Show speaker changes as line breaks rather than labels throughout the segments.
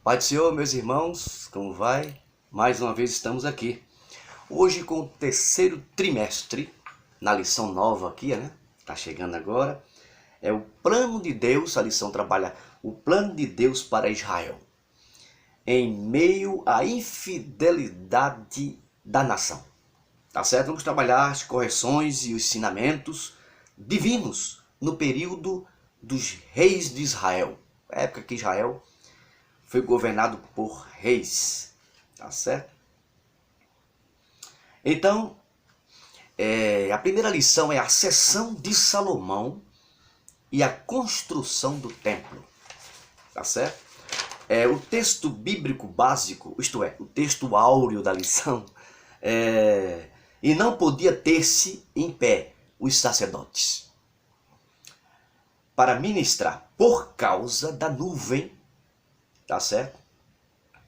Pai do Senhor, meus irmãos, como vai? Mais uma vez estamos aqui. Hoje com o terceiro trimestre, na lição nova aqui, né? Tá chegando agora. É o plano de Deus, a lição trabalha o plano de Deus para Israel. Em meio à infidelidade da nação. Tá certo? Vamos trabalhar as correções e os ensinamentos divinos no período dos reis de Israel. A época que Israel foi governado por reis, tá certo? Então, a primeira lição é a ascensão de Salomão e a construção do templo, tá certo? O texto bíblico básico, isto é, o texto áureo da lição, e não podia ter-se em pé os sacerdotes para ministrar por causa da nuvem, tá certo?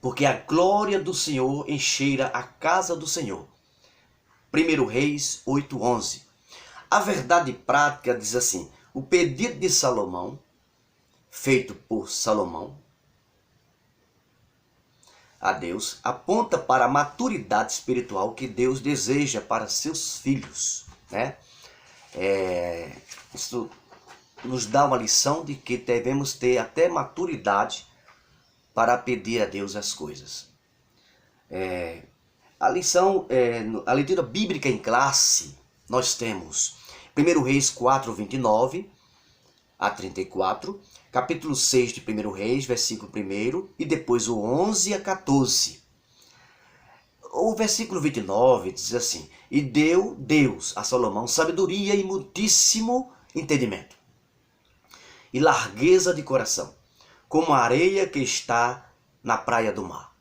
Porque a glória do Senhor encheira a casa do Senhor. 1 Reis 8:11. A verdade prática diz assim: o pedido de Salomão, feito por Salomão a Deus, aponta para a maturidade espiritual que Deus deseja para seus filhos, né? Isso nos dá uma lição de que devemos ter até maturidade para pedir a Deus as coisas. A lição, a leitura bíblica em classe, nós temos 1 Reis 4:29 a 34, capítulo 6 de 1 Reis, versículo 1, e depois o 11 a 14. O versículo 29 diz assim: e deu Deus a Salomão sabedoria e muitíssimo entendimento, e largueza de coração, como a areia que está na praia do mar.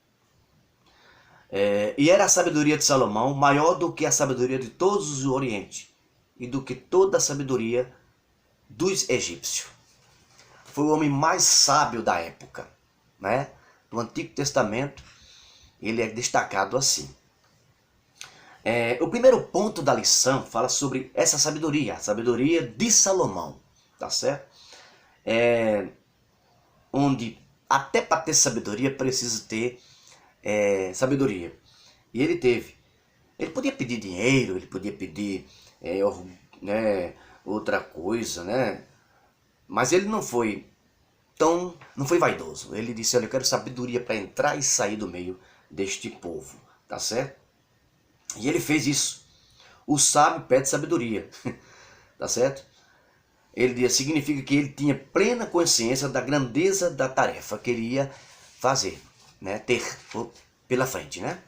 E era a sabedoria de Salomão maior do que a sabedoria de todos os do Oriente, e do que toda a sabedoria dos egípcios. Foi o homem mais sábio da época, né? No Antigo Testamento, ele é destacado assim. O primeiro ponto da lição fala sobre essa sabedoria, a sabedoria de Salomão, tá certo? Onde até para ter sabedoria precisa ter sabedoria. E ele teve. Ele podia pedir dinheiro, ele podia pedir outra coisa, né? Mas ele não foi vaidoso. Ele disse: olha, eu quero sabedoria para entrar e sair do meio deste povo, tá certo? E ele fez isso. O sábio pede sabedoria, tá certo? Significa que ele tinha plena consciência da grandeza da tarefa que ele ia fazer, né? Ter pela frente, né?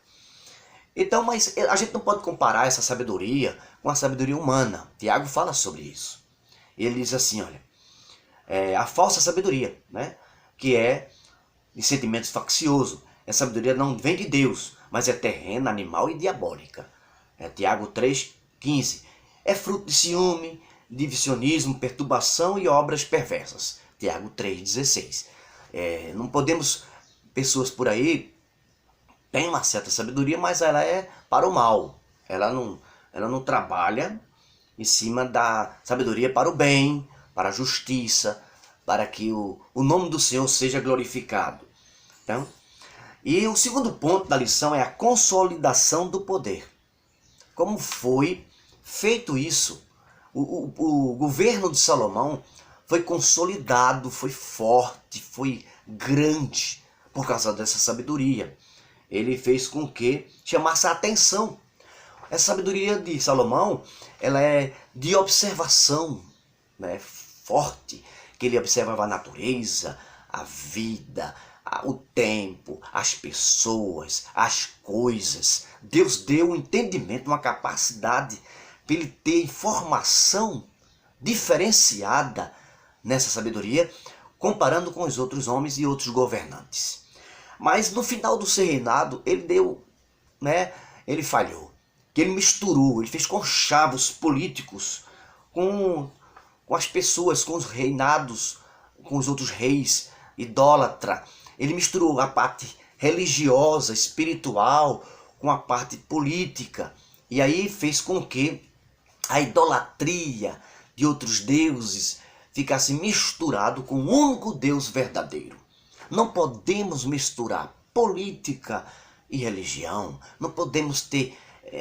Então, mas a gente não pode comparar essa sabedoria com a sabedoria humana. Tiago fala sobre isso. Ele diz assim, olha, a falsa sabedoria, né? Que é de sentimentos faccioso. Essa sabedoria não vem de Deus, mas é terrena, animal e diabólica. Tiago 3:15. É fruto de ciúme, divisionismo, perturbação e obras perversas. Tiago 3:16. Não podemos, pessoas por aí têm uma certa sabedoria, mas ela é para o mal. Ela não trabalha em cima da sabedoria para o bem, para a justiça, para que o nome do Senhor seja glorificado. Então, e o segundo ponto da lição é a consolidação do poder. Como foi feito isso? O governo de Salomão foi consolidado, foi forte, foi grande por causa dessa sabedoria. Ele fez com que chamasse a atenção. Essa sabedoria de Salomão, ela é de observação, né, forte, que ele observava a natureza, a vida, o tempo, as pessoas, as coisas. Deus deu um entendimento, uma capacidade para ele ter informação diferenciada nessa sabedoria, comparando com os outros homens e outros governantes. Mas no final do seu reinado, ele falhou. Que ele misturou, ele fez conchavos políticos com as pessoas, com os reinados, com os outros reis, idólatra. Ele misturou a parte religiosa, espiritual, com a parte política. E aí fez com que a idolatria de outros deuses ficasse misturado com o único Deus verdadeiro. Não podemos misturar política e religião. Não podemos ter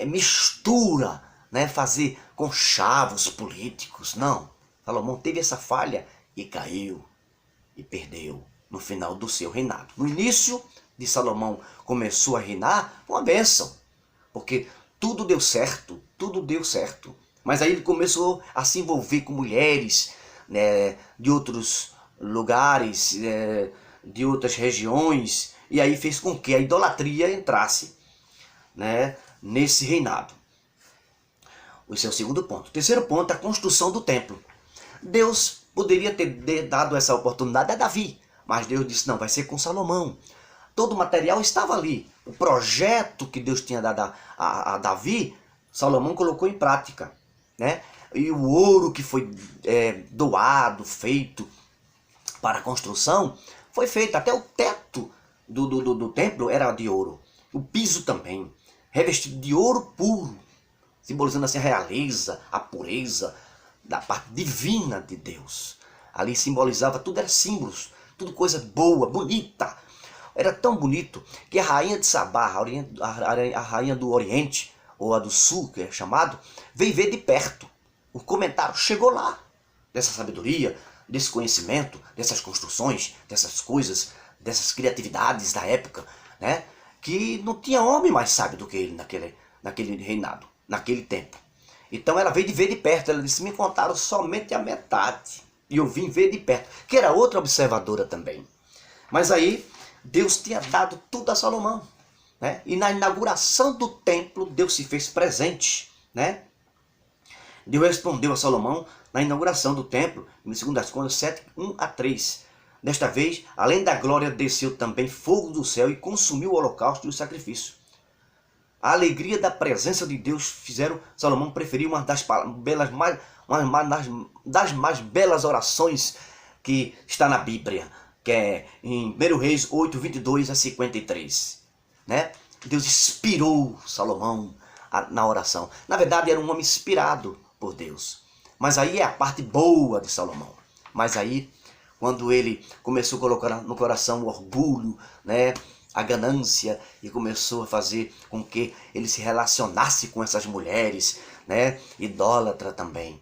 mistura, né? Fazer conchavos políticos. Não. Salomão teve essa falha e caiu e perdeu no final do seu reinado. No início de Salomão começou a reinar, uma bênção, porque tudo deu certo, tudo deu certo. Mas aí ele começou a se envolver com mulheres, né, de outros lugares, de outras regiões, e aí fez com que a idolatria entrasse, né, nesse reinado. Esse é o segundo ponto. O terceiro ponto é a construção do templo. Deus poderia ter dado essa oportunidade a Davi, mas Deus disse, não, vai ser com Salomão. Todo o material estava ali. O projeto que Deus tinha dado a Davi, Salomão colocou em prática, né? E o ouro que foi doado, feito para a construção, foi feito. Até o teto do templo era de ouro. O piso também, revestido de ouro puro, simbolizando assim a realeza, a pureza da parte divina de Deus. Ali simbolizava, tudo era símbolos, tudo coisa boa, bonita. Era tão bonito que a rainha de Sabá, a rainha do Oriente, ou a do Sul, que é chamado, veio ver de perto. O comentário chegou lá, dessa sabedoria, desse conhecimento, dessas construções, dessas coisas, dessas criatividades da época, né? Que não tinha homem mais sábio do que ele naquele reinado, naquele tempo. Então ela veio de ver de perto, ela disse, me contaram somente a metade. E eu vim ver de perto, que era outra observadora também. Mas aí, Deus tinha dado tudo a Salomão, né? E na inauguração do templo, Deus se fez presente, né? Deus respondeu a Salomão na inauguração do templo, em 2 Crônicas 7, 1 a 3. Desta vez, além da glória, desceu também fogo do céu e consumiu o holocausto e o sacrifício. A alegria da presença de Deus fizeram Salomão preferir uma das mais belas orações que está na Bíblia, que é em 1 Reis 8, 22 a 53. Né? Deus inspirou Salomão na oração. Na verdade, era um homem inspirado por Deus. Mas aí é a parte boa de Salomão. Mas aí, quando ele começou a colocar no coração o orgulho, né, a ganância, e começou a fazer com que ele se relacionasse com essas mulheres, né, idólatra também.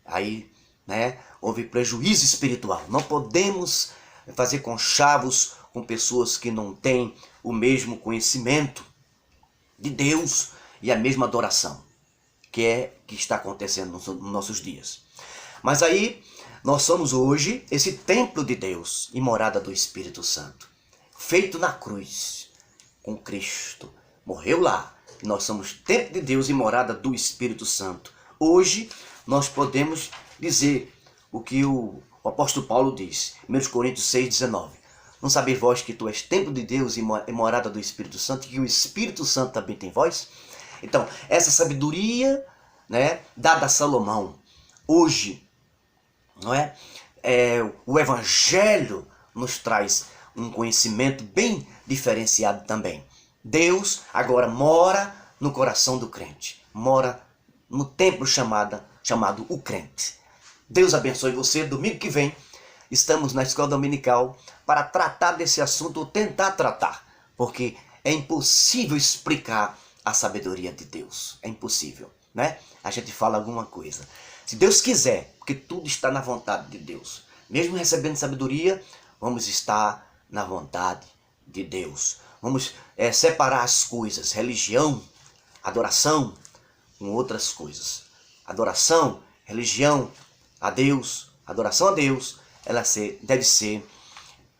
Aí, né, houve prejuízo espiritual. Não podemos fazer conchavos com pessoas que não têm o mesmo conhecimento de Deus e a mesma adoração que está acontecendo nos nossos dias. Mas aí nós somos hoje esse templo de Deus e morada do Espírito Santo, feito na cruz com Cristo. Morreu lá. Nós somos templo de Deus e morada do Espírito Santo. Hoje nós podemos dizer o que o apóstolo Paulo diz, 1 Coríntios 6, 19. Não sabeis vós que tu és templo de Deus e morada do Espírito Santo, e que o Espírito Santo também tem vós? Então, essa sabedoria, né, dada a Salomão, hoje, não é? O Evangelho nos traz um conhecimento bem diferenciado também. Deus agora mora no coração do crente, mora no templo chamado o crente. Deus abençoe você. Domingo que vem estamos na escola dominical para tratar desse assunto, ou tentar tratar, porque é impossível explicar a sabedoria de Deus. É impossível, né? A gente fala alguma coisa. Se Deus quiser, porque tudo está na vontade de Deus. Mesmo recebendo sabedoria, vamos estar na vontade de Deus. Vamos separar as coisas, religião, adoração, com outras coisas. Adoração, religião a Deus, adoração a Deus, ela deve ser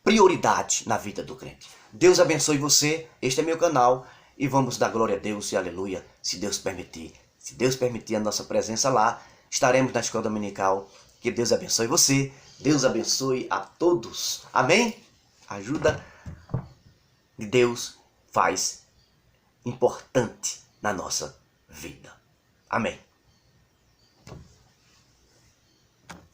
prioridade na vida do crente. Deus abençoe você. Este é meu canal e vamos dar glória a Deus e aleluia, se Deus permitir. Se Deus permitir a nossa presença lá, estaremos na escola dominical. Que Deus abençoe você. Deus abençoe a todos. Amém? A ajuda de Deus faz importante na nossa vida. Amém.